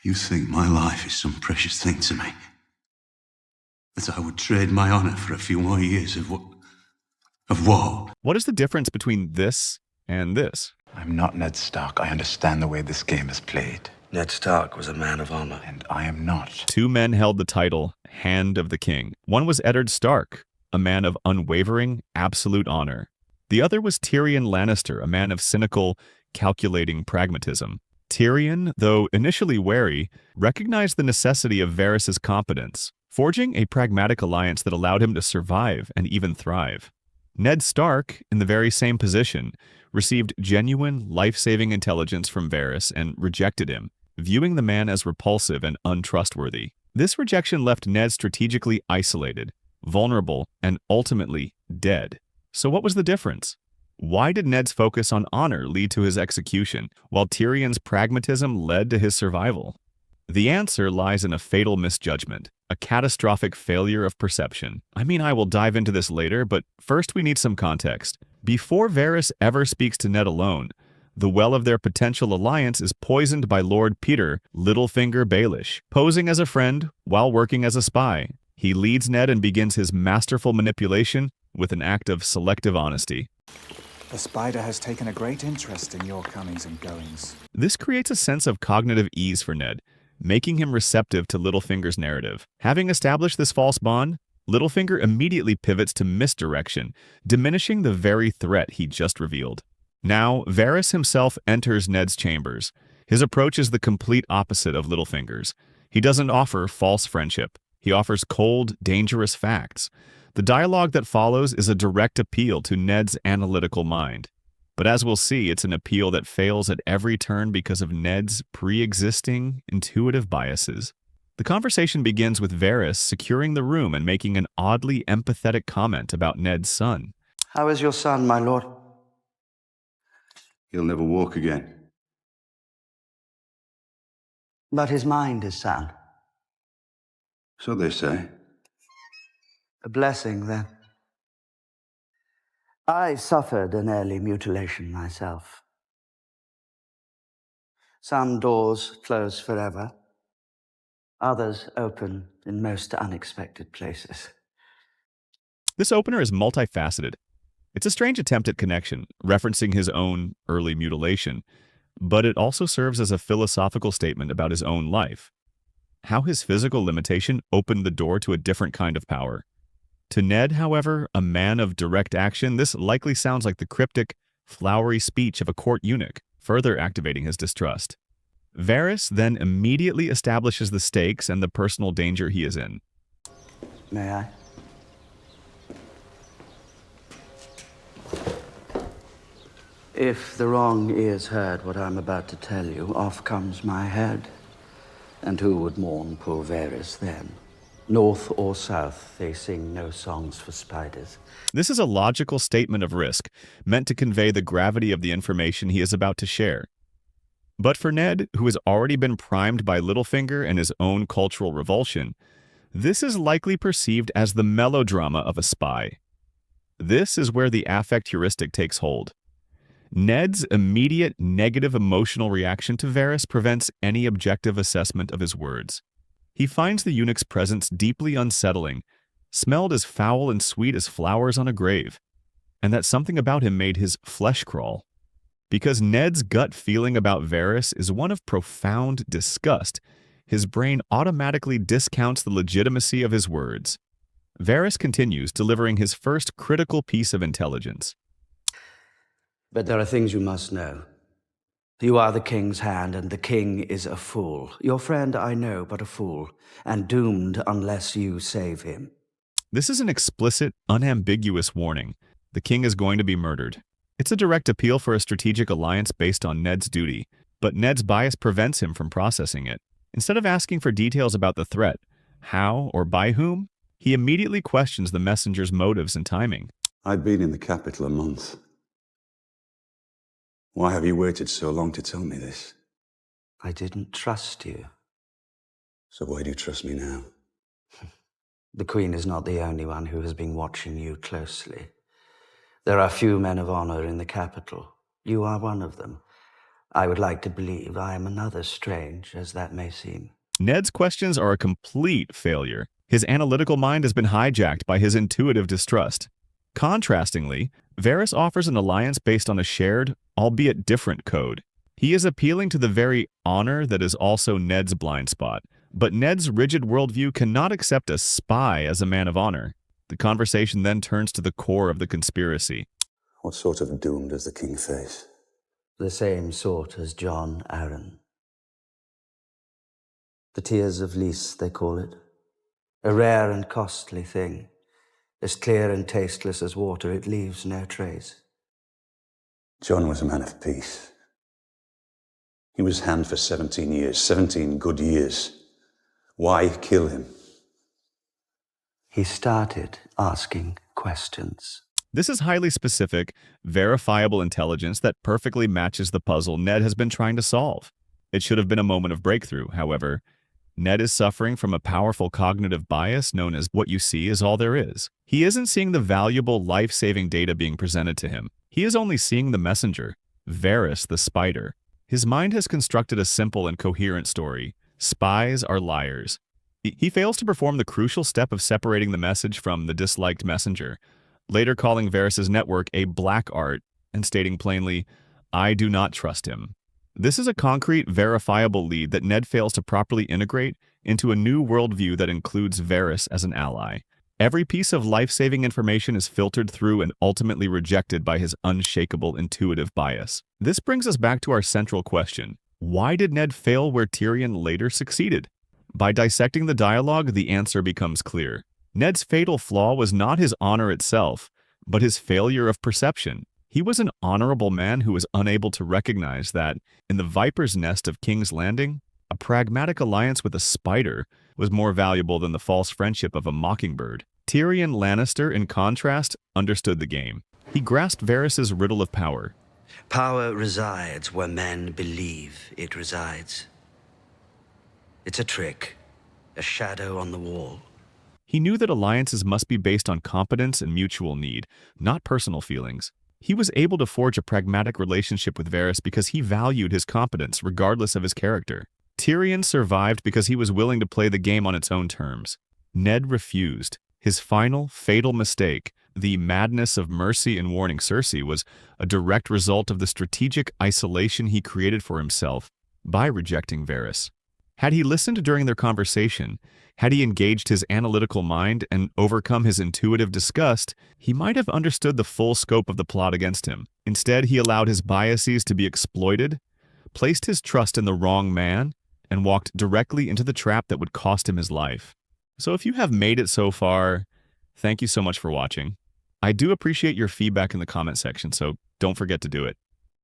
You think my life is some precious thing to me? That I would trade my honor for a few more years of war? What is the difference between this and this? I'm not Ned Stark. I understand the way this game is played. Ned Stark was a man of honor. And I am not. Two men held the title Hand of the King. One was Eddard Stark, a man of unwavering, absolute honor. The other was Tyrion Lannister, a man of cynical, calculating pragmatism. Tyrion, though initially wary, recognized the necessity of Varys' competence, forging a pragmatic alliance that allowed him to survive and even thrive. Ned Stark, in the very same position, received genuine, life-saving intelligence from Varys and rejected him, viewing the man as repulsive and untrustworthy. This rejection left Ned strategically isolated, vulnerable, and ultimately dead. So what was the difference? Why did Ned's focus on honor lead to his execution, while Tyrion's pragmatism led to his survival? The answer lies in a fatal misjudgment, a catastrophic failure of perception. I will dive into this later, but first we need some context. Before Varys ever speaks to Ned alone, the well of their potential alliance is poisoned by Lord Peter Littlefinger Baelish, posing as a friend while working as a spy. He leads Ned and begins his masterful manipulation with an act of selective honesty. The spider has taken a great interest in your comings and goings. This creates a sense of cognitive ease for Ned, making him receptive to Littlefinger's narrative. Having established this false bond, Littlefinger immediately pivots to misdirection, diminishing the very threat he just revealed. Now, Varys himself enters Ned's chambers. His approach is the complete opposite of Littlefinger's. He doesn't offer false friendship. He offers cold, dangerous facts. The dialogue that follows is a direct appeal to Ned's analytical mind. But as we'll see, it's an appeal that fails at every turn because of Ned's pre-existing intuitive biases. The conversation begins with Varys securing the room and making an oddly empathetic comment about Ned's son. How is your son, my lord? He'll never walk again. But his mind is sound. So they say. A blessing, then. I suffered an early mutilation myself. Some doors close forever. Others open in most unexpected places. This opener is multifaceted. It's a strange attempt at connection, referencing his own early mutilation, but it also serves as a philosophical statement about his own life. How his physical limitation opened the door to a different kind of power. To Ned, however, a man of direct action, this likely sounds like the cryptic, flowery speech of a court eunuch, further activating his distrust. Varys then immediately establishes the stakes and the personal danger he is in. May I? If the wrong ears heard what I'm about to tell you, off comes my head. And who would mourn poor Varys then? North or south, they sing no songs for spiders. This is a logical statement of risk, meant to convey the gravity of the information he is about to share. But for Ned, who has already been primed by Littlefinger and his own cultural revulsion, this is likely perceived as the melodrama of a spy. This is where the affect heuristic takes hold. Ned's immediate negative emotional reaction to Varys prevents any objective assessment of his words. He finds the eunuch's presence deeply unsettling, smelled as foul and sweet as flowers on a grave, and that something about him made his flesh crawl. Because Ned's gut feeling about Varys is one of profound disgust, his brain automatically discounts the legitimacy of his words. Varys continues, delivering his first critical piece of intelligence. But there are things you must know. You are the king's hand, and the king is a fool. Your friend, I know, but a fool, and doomed unless you save him. This is an explicit, unambiguous warning. The king is going to be murdered. It's a direct appeal for a strategic alliance based on Ned's duty, but Ned's bias prevents him from processing it. Instead of asking for details about the threat, how or by whom, he immediately questions the messenger's motives and timing. I've been in the capital a month. Why have you waited so long to tell me this? I didn't trust you. So why do you trust me now? The Queen is not the only one who has been watching you closely. There are few men of honor in the capital. You are one of them. I would like to believe I am another, strange as that may seem. Ned's questions are a complete failure. His analytical mind has been hijacked by his intuitive distrust. Contrastingly, Varys offers an alliance based on a shared, albeit different code. He is appealing to the very honor that is also Ned's blind spot. But Ned's rigid worldview cannot accept a spy as a man of honor. The conversation then turns to the core of the conspiracy. What sort of doom does the king face? The same sort as John Arryn. The Tears of Lys, they call it. A rare and costly thing. As clear and tasteless as water, it leaves no trace. John was a man of peace. He was hand for 17 years, 17 good years. Why kill him? He started asking questions. This is highly specific, verifiable intelligence that perfectly matches the puzzle Ned has been trying to solve. It should have been a moment of breakthrough, however. Ned is suffering from a powerful cognitive bias known as what you see is all there is. He isn't seeing the valuable life-saving data being presented to him. He is only seeing the messenger, Varys the spider. His mind has constructed a simple and coherent story. Spies are liars. He fails to perform the crucial step of separating the message from the disliked messenger, later calling Varys' network a black art and stating plainly, "I do not trust him." This is a concrete, verifiable lead that Ned fails to properly integrate into a new worldview that includes Varys as an ally. Every piece of life-saving information is filtered through and ultimately rejected by his unshakable intuitive bias. This brings us back to our central question. Why did Ned fail where Tyrion later succeeded? By dissecting the dialogue, the answer becomes clear. Ned's fatal flaw was not his honor itself, but his failure of perception. He was an honorable man who was unable to recognize that, in the viper's nest of King's Landing, a pragmatic alliance with a spider was more valuable than the false friendship of a mockingbird. Tyrion Lannister, in contrast, understood the game. He grasped Varys' riddle of power. Power resides where men believe it resides. It's a trick, a shadow on the wall. He knew that alliances must be based on competence and mutual need, not personal feelings. He was able to forge a pragmatic relationship with Varys because he valued his competence regardless of his character. Tyrion survived because he was willing to play the game on its own terms. Ned refused. His final, fatal mistake, the madness of mercy in warning Cersei, was a direct result of the strategic isolation he created for himself by rejecting Varys. Had he listened during their conversation, had he engaged his analytical mind and overcome his intuitive disgust, he might have understood the full scope of the plot against him. Instead, he allowed his biases to be exploited, placed his trust in the wrong man, and walked directly into the trap that would cost him his life. So if you have made it so far, thank you so much for watching. I do appreciate your feedback in the comment section, so don't forget to do it.